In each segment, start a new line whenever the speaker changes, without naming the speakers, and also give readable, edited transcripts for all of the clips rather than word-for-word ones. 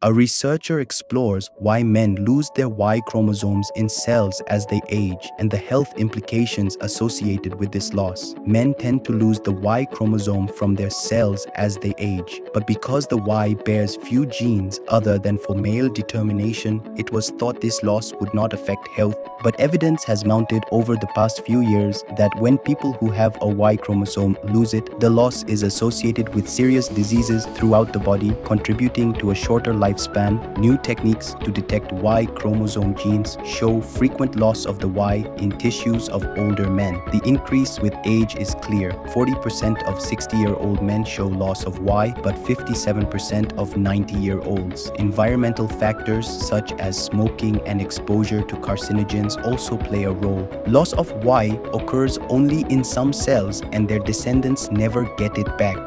A researcher explores why men lose their Y chromosomes in cells as they age and the health implications associated with this loss. Men tend to lose the Y chromosome from their cells as they age, but because the Y bears few genes other than for male determination, it was thought this loss would not affect health. But evidence has mounted over the past few years that when people who have a Y chromosome lose it, the loss is associated with serious diseases throughout the body, contributing to a shorter lifespan. New techniques to detect Y chromosome genes show frequent loss of the Y in tissues of older men. The increase with age is clear. 40% of 60-year-old men show loss of Y, but 57% of 90-year-olds. Environmental factors such as smoking and exposure to carcinogens also play a role. Loss of Y occurs only in some cells and their descendants never get it back.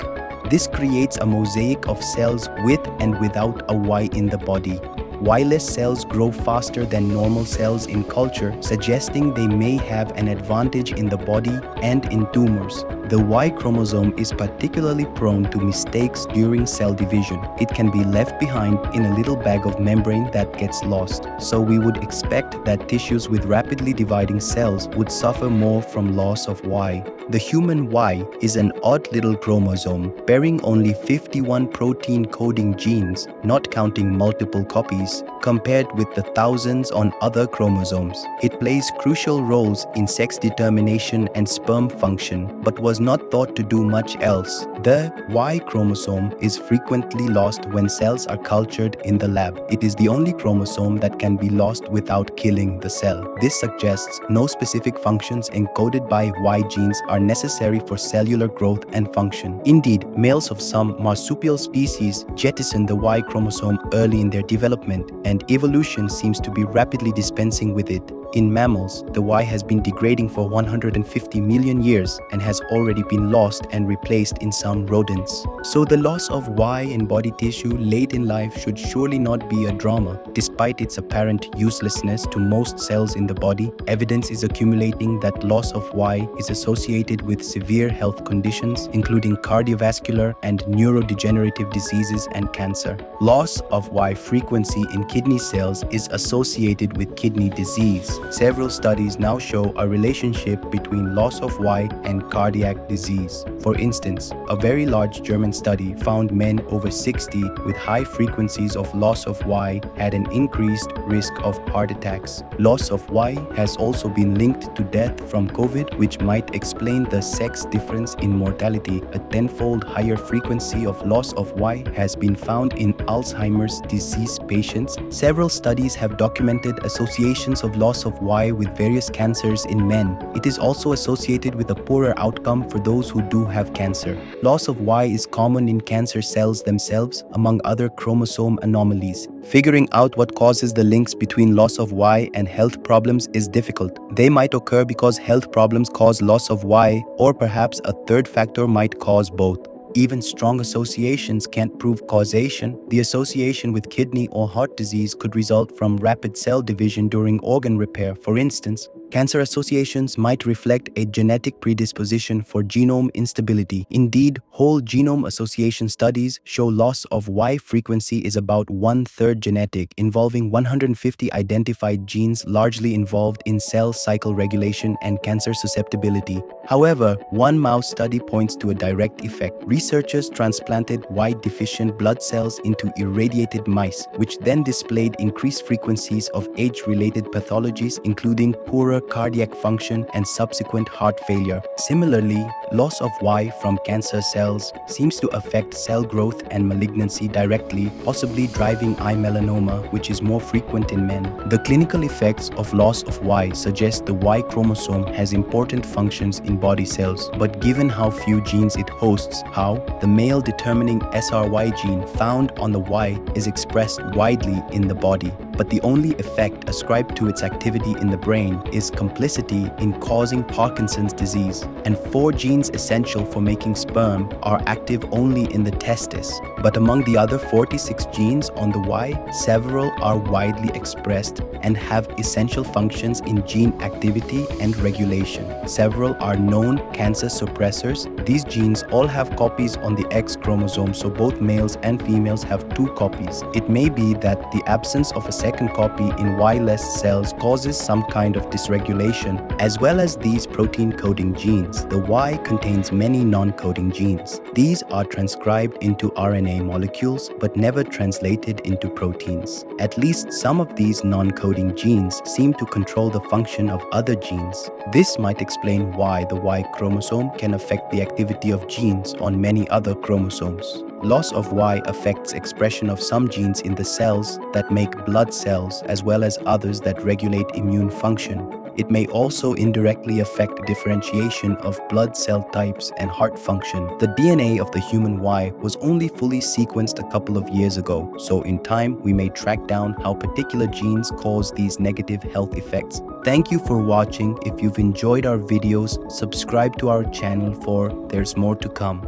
This creates a mosaic of cells with and without a Y in the body. Y-less cells grow faster than normal cells in culture, suggesting they may have an advantage in the body and in tumors. The Y chromosome is particularly prone to mistakes during cell division. It can be left behind in a little bag of membrane that gets lost. So we would expect that tissues with rapidly dividing cells would suffer more from loss of Y. The human Y is an odd little chromosome, bearing only 51 protein-coding genes, not counting multiple copies, compared with the thousands on other chromosomes. It plays crucial roles in sex determination and sperm function, but was not thought to do much else. The Y chromosome is frequently lost when cells are cultured in the lab. It is the only chromosome that can be lost without killing the cell. This suggests no specific functions encoded by Y genes are necessary for cellular growth and function. Indeed, males of some marsupial species jettison the Y chromosome early in their development, and evolution seems to be rapidly dispensing with it. In mammals, the Y has been degrading for 150 million years and has already been lost and replaced in some rodents. So the loss of Y in body tissue late in life should surely not be a drama. Despite its apparent uselessness to most cells in the body, evidence is accumulating that loss of Y is associated with severe health conditions, including cardiovascular and neurodegenerative diseases and cancer. Loss of Y frequency in kidney cells is associated with kidney disease. Several studies now show a relationship between loss of Y and cardiac disease. For instance, a very large German study found men over 60 with high frequencies of loss of Y had an increased risk of heart attacks. Loss of Y has also been linked to death from COVID, which might explain the sex difference in mortality. A tenfold higher frequency of loss of Y has been found in Alzheimer's disease patients. Several studies have documented associations of loss of Y with various cancers in men. It is also associated with a poorer outcome for those who do have cancer. Loss of Y is common in cancer cells themselves, among other chromosome anomalies. Figuring out what causes the links between loss of Y and health problems is difficult. They might occur because health problems cause loss of Y, or perhaps a third factor might cause both. Even strong associations can't prove causation. The association with kidney or heart disease could result from rapid cell division during organ repair. For instance, cancer associations might reflect a genetic predisposition for genome instability. Indeed, whole genome association studies show loss of Y frequency is about 1/3 genetic, involving 150 identified genes largely involved in cell cycle regulation and cancer susceptibility. However, one mouse study points to a direct effect. Researchers transplanted Y-deficient blood cells into irradiated mice, which then displayed increased frequencies of age-related pathologies, including poorer cardiac function and subsequent heart failure. Similarly, loss of Y from cancer cells seems to affect cell growth and malignancy directly, possibly driving eye melanoma, which is more frequent in men. The clinical effects of loss of Y suggest the Y chromosome has important functions in body cells, but given how few genes it hosts, how the male determining SRY gene found on the Y is expressed widely in the body, but the only effect ascribed to its activity in the brain is complicity in causing Parkinson's disease, and 4 genes essential for making sperm are active only in the testis. But among the other 46 genes on the Y, several are widely expressed and have essential functions in gene activity and regulation. Several are known cancer suppressors, These genes all have copies on the X chromosome, so both males and females have two copies. It may be that the absence of a second copy in Y-less cells causes some kind of dysregulation. As well as these protein-coding genes, the Y contains many non-coding genes. These are transcribed into RNA molecules but never translated into proteins. At least some of these non-coding genes seem to control the function of other genes. This might explain why the Y chromosome can affect the activity of genes on many other chromosomes. Loss of Y affects expression of some genes in the cells that make blood cells as well as others that regulate immune function. It may also indirectly affect differentiation of blood cell types and heart function. The DNA of the human Y was only fully sequenced a couple of years ago, so in time we may track down how particular genes cause these negative health effects. Thank you for watching. If you've enjoyed our videos, subscribe to our channel for there's more to come.